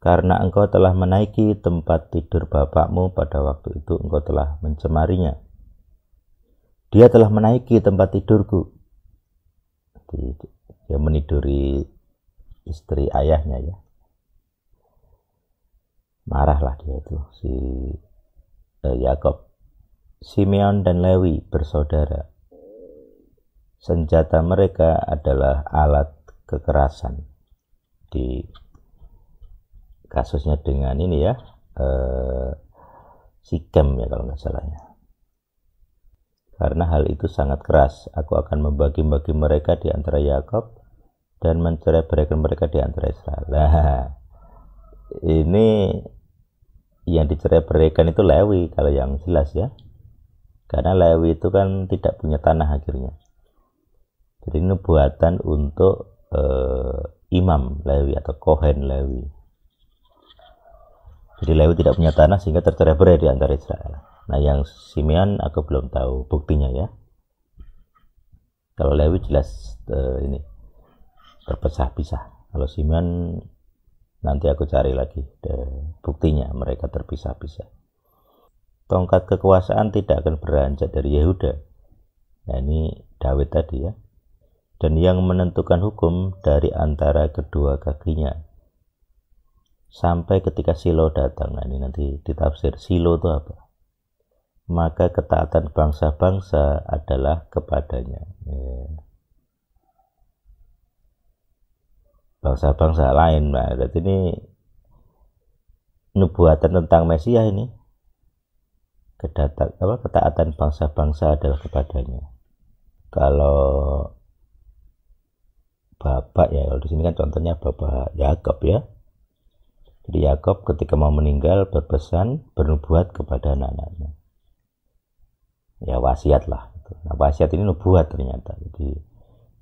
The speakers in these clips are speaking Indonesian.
Karena engkau telah menaiki tempat tidur bapakmu pada waktu itu engkau telah mencemarinya. Dia telah menaiki tempat tidurku. Dia meniduri istri ayahnya ya. Marahlah dia itu si Yakob. Simeon dan Lewi bersaudara. Senjata mereka adalah alat kekerasan. Di kasusnya dengan ini ya, Sikem ya kalau nggak salah ya. Karena hal itu sangat keras, aku akan membagi-bagi mereka di antara Yakob dan mencerai-beraikan mereka di antara Israel. Nah, ini yang dicerai-beraikan itu Lewi kalau yang jelas ya. Karena Lewi itu kan tidak punya tanah akhirnya. Jadi ini buatan untuk imam Lewi atau Kohen Lewi. Jadi Lewi tidak punya tanah sehingga tercerai-berai di antara Israel. Nah yang Simeon aku belum tahu buktinya ya. Kalau Lewi jelas ini terpisah-pisah. Kalau Simeon nanti aku cari lagi buktinya mereka terpisah-pisah. Tongkat kekuasaan tidak akan beranjak dari Yehuda. Nah ini Daud tadi ya. Dan yang menentukan hukum dari antara kedua kakinya. Sampai ketika Silo datang. Nah ini nanti ditafsir Silo itu apa. Maka ketaatan bangsa-bangsa adalah kepadanya. Bangsa-bangsa lain. Nah, jadi ini nubuatan tentang Mesias ini. Ketaatan bangsa-bangsa adalah kepadanya. Kalau bapak ya, kalau di sini kan contohnya bapak Yakob ya. Jadi Yakob ketika mau meninggal berpesan bernubuat kepada anak-anaknya. Ya wasiat lah. Nah, wasiat ini nubuat ternyata. Jadi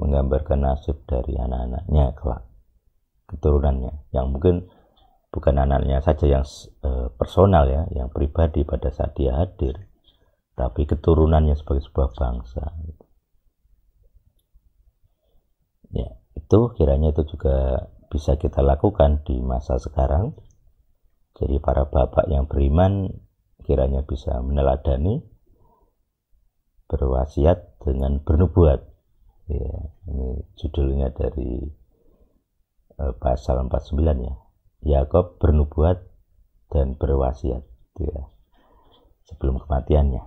menggambarkan nasib dari anak-anaknya kelak, keturunannya. Yang mungkin bukan anaknya saja yang personal ya, yang pribadi pada saat dia hadir, tapi keturunannya sebagai sebuah bangsa. Ya, itu kiranya itu juga bisa kita lakukan di masa sekarang. Jadi para bapak yang beriman kiranya bisa meneladani, berwasiat dengan bernubuat. Ya, ini judulnya dari pasal 49 ya. Yakob bernubuat dan berwasiat ya, sebelum kematiannya.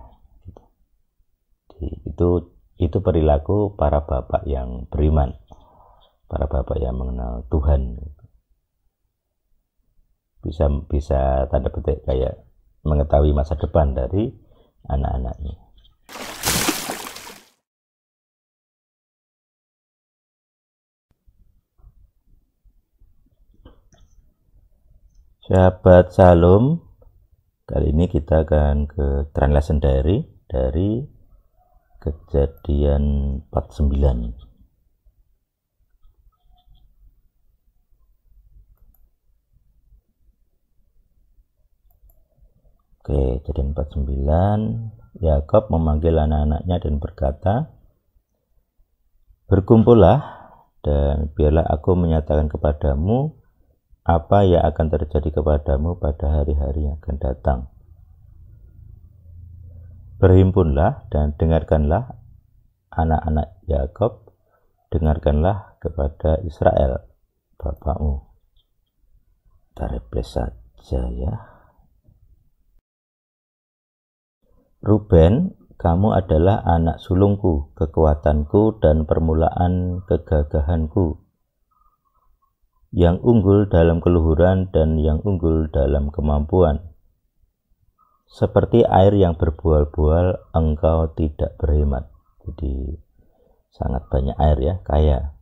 Jadi, itu perilaku para bapak yang beriman, para bapak yang mengenal Tuhan. Bisa tanda petik kayak mengetahui masa depan dari anak-anaknya. Sahabat Shalom, kali ini kita akan ke translation dari Kejadian 49. Oke, Kejadian 49. Yakob memanggil anak-anaknya dan berkata, berkumpullah dan biarlah aku menyatakan kepadamu apa yang akan terjadi kepadamu pada hari-hari yang akan datang. Berhimpunlah dan dengarkanlah anak-anak Yakob, dengarkanlah kepada Israel, bapakmu. Refresh saja ya. Ruben, kamu adalah anak sulungku, kekuatanku dan permulaan kegagahanku, yang unggul dalam keluhuran dan yang unggul dalam kemampuan. Seperti air yang berbual-bual, engkau tidak berhemat. Jadi sangat banyak air ya, kaya.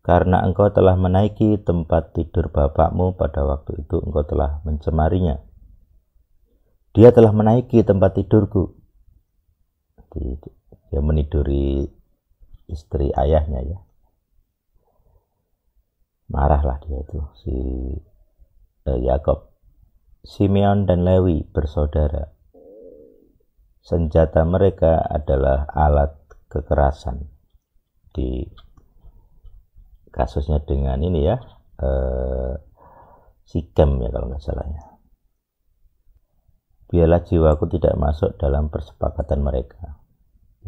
Karena engkau telah menaiki tempat tidur bapakmu pada waktu itu engkau telah mencemarinya. Dia telah menaiki tempat tidurku. Jadi, dia meniduri istri ayahnya ya. Marahlah dia itu si Yakob. Simeon dan Lewi bersaudara. Senjata mereka adalah alat kekerasan. Di kasusnya dengan ini ya, Sikem ya kalau nggak salah ya. Biarlah jiwaku tidak masuk dalam persepakatan mereka.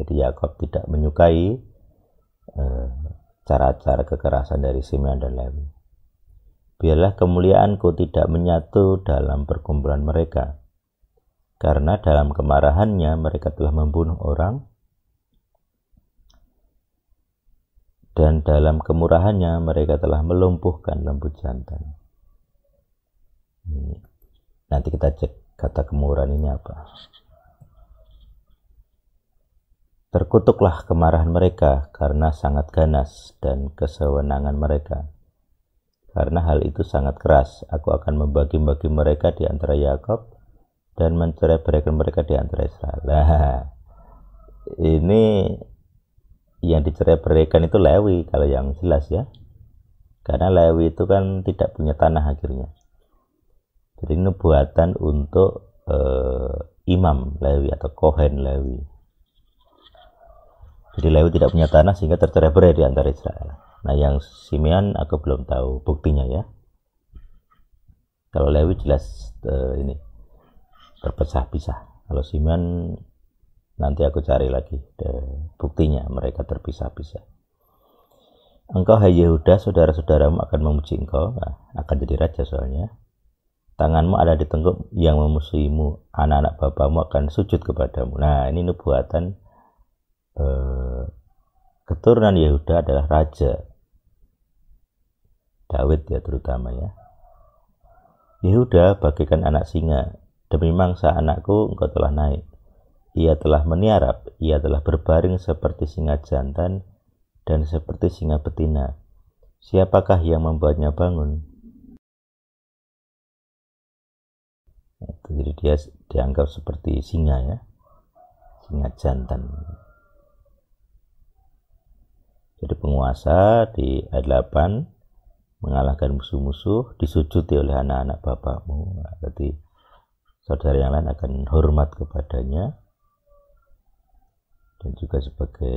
Jadi Yakub tidak menyukai cara-cara kekerasan dari Simeon dan Lewi. Biarlah kemuliaanku tidak menyatu dalam perkumpulan mereka, karena dalam kemarahannya mereka telah membunuh orang, dan dalam kemurahannya mereka telah melumpuhkan lembu jantan. Nanti kita cek kata kemurahan ini apa. Terkutuklah kemarahan mereka karena sangat ganas, dan kesewenangan mereka karena hal itu sangat keras. Aku akan membagi-bagi mereka di antara Yakub dan mencerai-beraikan mereka di antara Israel. Nah, ini yang dicerai-beraikan itu Lewi kalau yang jelas ya, karena Lewi itu kan tidak punya tanah akhirnya. Jadi ini buatan untuk imam Lewi atau Kohen Lewi. Jadi Lewi tidak punya tanah sehingga tercerai-berai di antara Israel. Nah yang Simeon aku belum tahu buktinya ya. Kalau Lewi jelas ini terpisah-pisah. Kalau Simeon nanti aku cari lagi buktinya mereka terpisah-pisah. Engkau hai Yehuda, saudara-saudaramu akan memuji engkau. Nah, akan jadi raja soalnya. Tanganmu ada di tengkuk yang memusuhimu, anak-anak bapamu akan sujud kepadamu. Nah ini nubuatan keturunan Yehuda adalah raja Daud ya terutama ya. Yehuda bagaikan anak singa, demi mangsa anakku engkau telah naik. Ia telah meniarap, ia telah berbaring seperti singa jantan dan seperti singa betina. Siapakah yang membuatnya bangun? Jadi dia dianggap seperti singa ya, singa jantan. Jadi penguasa di ayat 8 mengalahkan musuh-musuh, disujudi oleh anak-anak bapakmu. Berarti saudara yang lain akan hormat kepadanya dan juga sebagai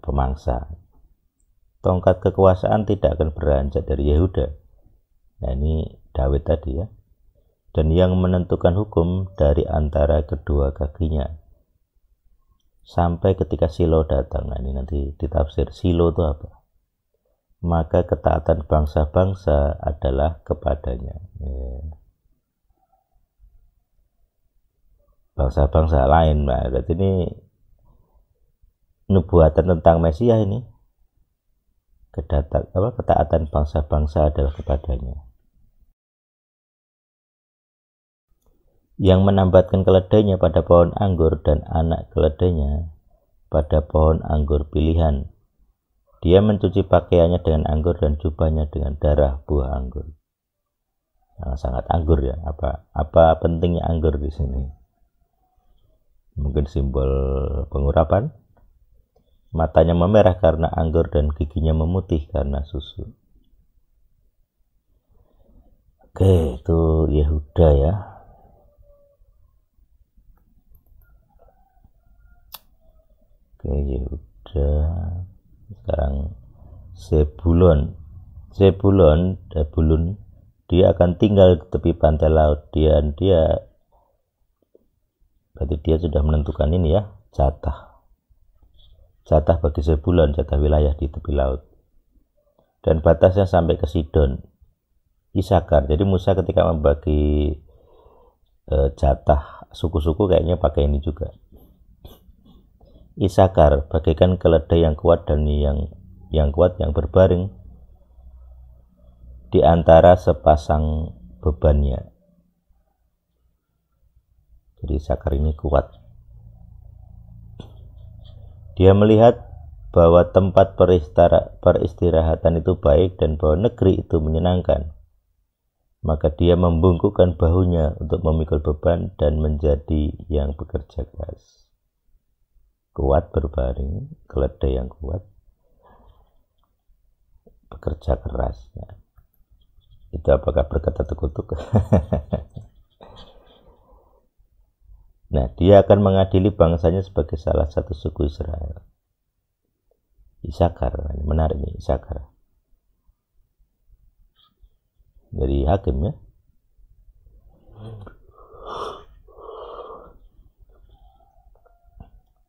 pemangsa. Tongkat kekuasaan tidak akan beranjak dari Yehuda. Nah ini Daud tadi ya. Dan yang menentukan hukum dari antara kedua kakinya sampai ketika Silo datang. Nah ini nanti ditafsir Silo itu apa. Maka ketaatan bangsa-bangsa adalah kepadanya. Bangsa-bangsa lain. Nah, berarti ini nubuatan tentang Mesias ini. Ketaatan bangsa-bangsa adalah kepadanya. Yang menambatkan keledainya pada pohon anggur dan anak keledainya pada pohon anggur pilihan. Dia mencuci pakaiannya dengan anggur dan jubahnya dengan darah buah anggur. Nah, sangat anggur ya. Apa pentingnya anggur di sini? Mungkin simbol pengurapan. Matanya memerah karena anggur dan giginya memutih karena susu. Oke, itu Yehuda ya. Oke, Yehuda. Sekarang Zebulon, dia akan tinggal di tepi pantai laut. Berarti dia sudah menentukan ini ya, jatah bagi Zebulon, jatah wilayah di tepi laut. Dan batasnya sampai ke Sidon. Isakar, jadi Musa ketika membagi jatah suku-suku kayaknya pakai ini juga. Isakar bagaikan keledai yang kuat dan yang kuat yang berbaring di antara sepasang bebannya. Jadi Isakar ini kuat. Dia melihat bahwa tempat peristirahatan itu baik dan bahwa negeri itu menyenangkan. Maka dia membungkukkan bahunya untuk memikul beban dan menjadi yang bekerja keras. Kuat berbaring, keledai yang kuat, bekerja keras. Nah, itu apakah berkata terkutuk? Nah, dia akan mengadili bangsanya sebagai salah satu suku Israel. Isakar, menarik nih Isakar. dari hakim ya.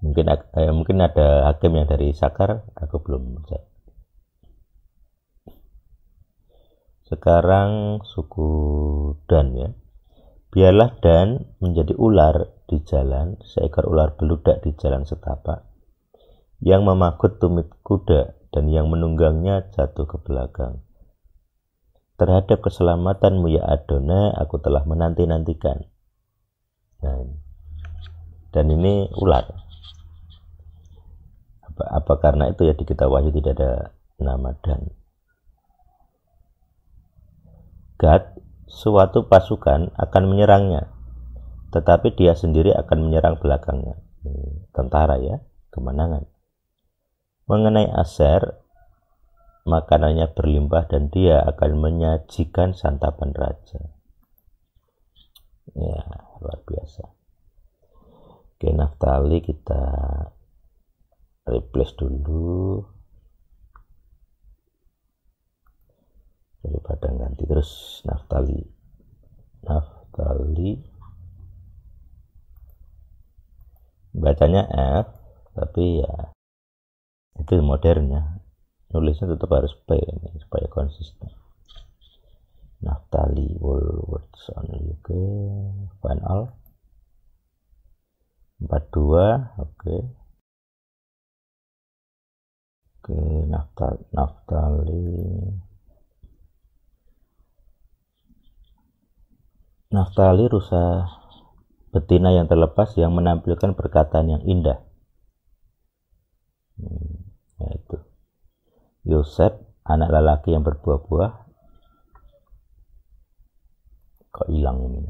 Mungkin ada hakim yang dari Sakar, aku belum cek. Sekarang suku Dan ya. Biarlah Dan menjadi ular di jalan, seekor ular beludak di jalan setapak, yang memagut tumit kuda dan yang menunggangnya jatuh ke belakang. Terhadap keselamatanmu ya Adonai, aku telah menanti-nantikan. Nah, dan ini ular. Apa karena itu ya di kitab Wahyu tidak ada nama Dan. Gad, suatu pasukan akan menyerangnya, tetapi dia sendiri akan menyerang belakangnya. Tentara ya, kemenangan. Mengenai Aser, makanannya berlimpah dan dia akan menyajikan santapan raja. Ya, luar biasa. Oke, Naftali kita replace dulu daripada ganti terus. Naftali bacanya F, tapi ya itu modernnya, nulisnya tetap harus P ini supaya konsisten. Naftali Woolworths only. Oke, find all 42. Oke, Naftali rusa betina yang terlepas yang menampilkan perkataan yang indah. Yaitu Yosef, anak lelaki yang berbuah-buah. Kok hilang ini?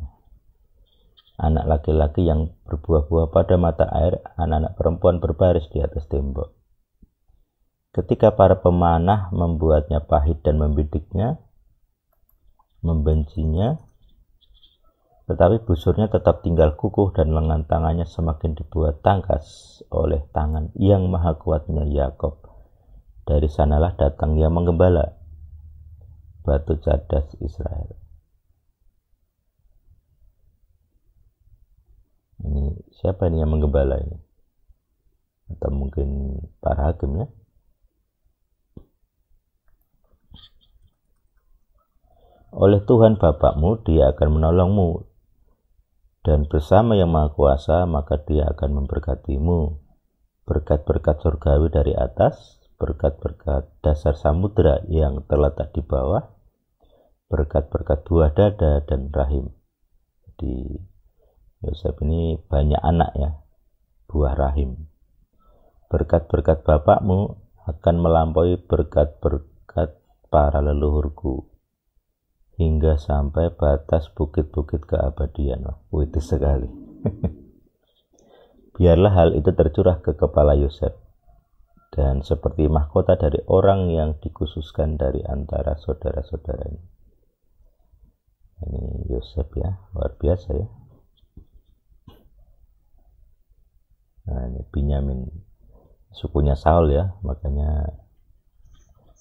Anak laki-laki yang berbuah-buah pada mata air, anak-anak perempuan berbaris di atas tembok. Ketika para pemanah membuatnya pahit dan membidiknya, membencinya, tetapi busurnya tetap tinggal kukuh dan lengan tangannya semakin dibuat tangkas oleh tangan yang maha kuatnya Yakob. Dari sanalah datang yang menggembala, batu cadas Israel. Ini siapa ini yang menggembala ini? Atau mungkin para hakim ya? Oleh Tuhan Bapakmu, dia akan menolongmu, dan bersama yang Maha Kuasa, maka dia akan memberkatimu. Berkat-berkat surgawi dari atas, berkat-berkat dasar samudera yang terletak di bawah, berkat-berkat buah dada dan rahim. Jadi Yosef ini banyak anak ya, buah rahim. Berkat-berkat Bapakmu akan melampaui berkat-berkat para leluhurku, hingga sampai batas bukit-bukit keabadian. Puitis sekali. Biarlah hal itu tercurah ke kepala Yosef, dan seperti mahkota dari orang yang dikhususkan dari antara saudara-saudaranya. Ini Yosef ya, luar biasa ya. Nah, ini Binyamin, sukunya Saul ya, makanya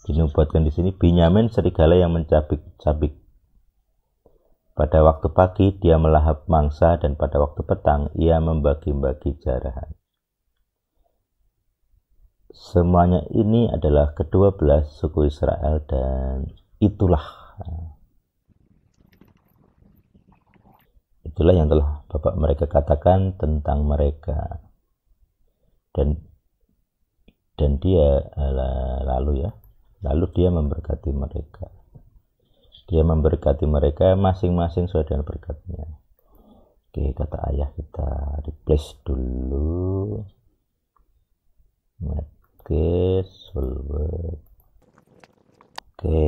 dinubuatkan di sini Binyamin serigala yang mencabik-cabik. Pada waktu pagi dia melahap mangsa, dan pada waktu petang ia membagi-bagi jarahan. Semuanya ini adalah ke-12 suku Israel, dan itulah yang telah Bapak mereka katakan tentang mereka. Dan dia lalu dia memberkati mereka. Dia memberkati mereka masing-masing sesuai dengan berkatnya. Oke, kata ayah kita replace dulu. Oke, Woolworths. Oke,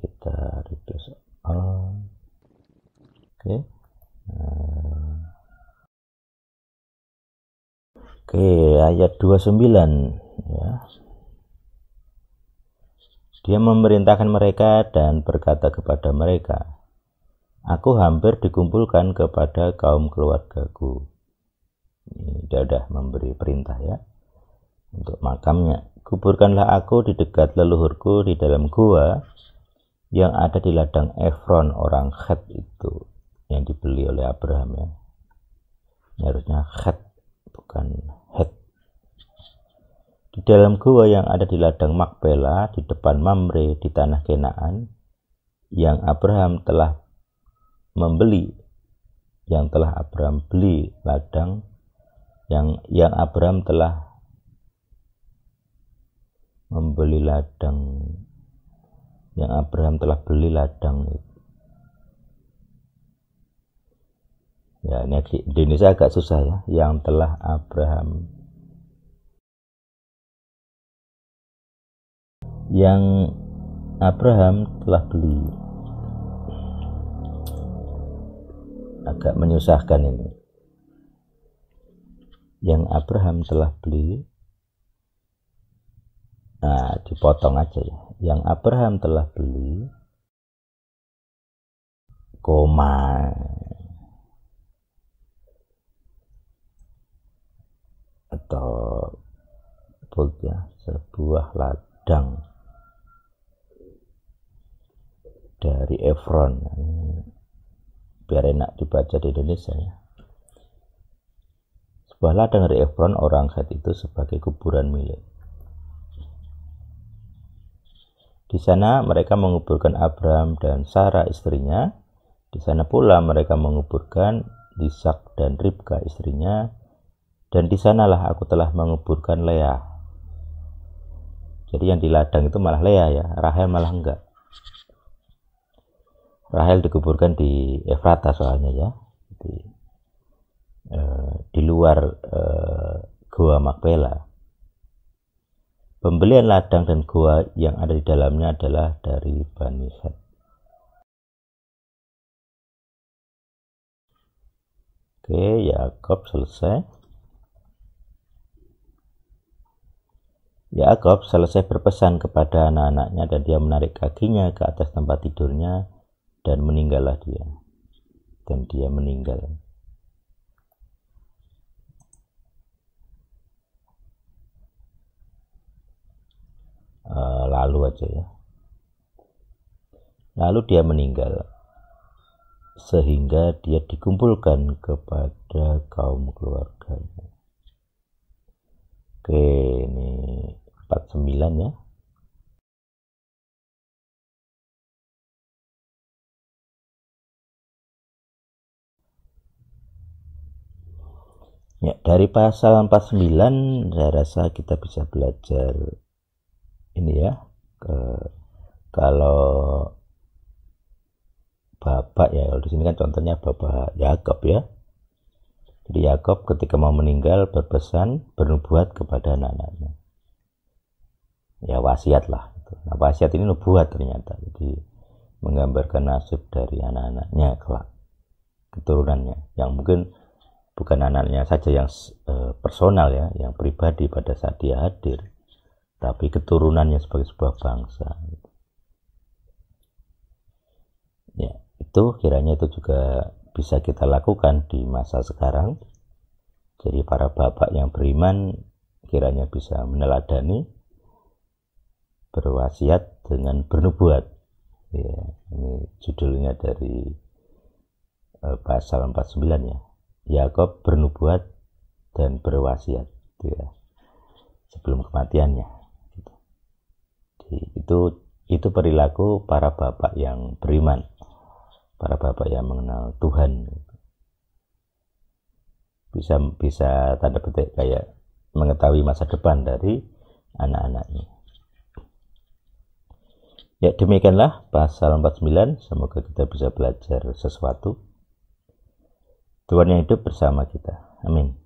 kita replace all. Oke. Oke, ayat 29 ya. Dia memerintahkan mereka dan berkata kepada mereka, aku hampir dikumpulkan kepada kaum keluargaku. Ini dia sudah memberi perintah ya untuk makamnya. Kuburkanlah aku di dekat leluhurku di dalam gua yang ada di ladang Efron orang Het itu yang dibeli oleh Abraham ya. Ini harusnya Het bukan Het. Di dalam gua yang ada di ladang Makpela di depan Mamre di tanah Kenaan yang Abraham telah membeli, yang telah Abraham beli ladang, yang Abraham telah membeli ladang, yang Abraham telah beli ladang. Ya, ini di Indonesia agak susah ya. Yang telah Abraham telah beli. Agak menyusahkan ini. Yang Abraham telah beli. Nah, dipotong aja ya. Yang Abraham telah beli, koma, atau bold ya, sebuah ladang dari Efron. Biar enak dibaca di Indonesia ya. Sebuah ladang dari Efron orang Het itu sebagai kuburan milik. Di sana mereka menguburkan Abraham dan Sarah istrinya. Di sana pula mereka menguburkan Ishak dan Ribka istrinya. Dan di sanalah aku telah menguburkan Lea. Jadi yang di ladang itu malah Lea ya, Rahel malah enggak. Rahel dikuburkan di Efrata soalnya ya, di luar Gua Makpela. Pembelian ladang dan gua yang ada di dalamnya adalah dari Bani Het. Oke, Yakub selesai. Yakub selesai berpesan kepada anak-anaknya dan dia menarik kakinya ke atas tempat tidurnya dan meninggallah dia. Dan dia meninggal. Lalu aja ya. Lalu dia meninggal sehingga dia dikumpulkan kepada kaum keluarganya. Oke, ini 49 ya. Ya, dari pasal 49 saya rasa kita bisa belajar ini ya, kalau bapak ya, kalau di sini kan contohnya bapak Yakub ya. Jadi Yakub ketika mau meninggal berpesan, bernubuat kepada anak-anaknya. Ya wasiat lah. Nah, wasiat ini nubuat ternyata. Jadi menggambarkan nasib dari anak-anaknya kelak, keturunannya. Yang mungkin bukan anaknya saja yang personal ya, yang pribadi pada saat dia hadir, tapi keturunannya sebagai sebuah bangsa. Ya, itu kiranya itu juga bisa kita lakukan di masa sekarang. Jadi para bapak yang beriman kiranya bisa meneladani, berwasiat dengan bernubuat. Ya, ini judulnya dari pasal 49 ya. Yakub bernubuat dan berwasiat ya, sebelum kematiannya. Jadi, itu perilaku para bapak yang beriman, para bapak yang mengenal Tuhan. Bisa tanda petik kayak mengetahui masa depan dari anak-anaknya. Ya, demikianlah pasal 49. Semoga kita bisa belajar sesuatu. Tuhan yang hidup bersama kita. Amin.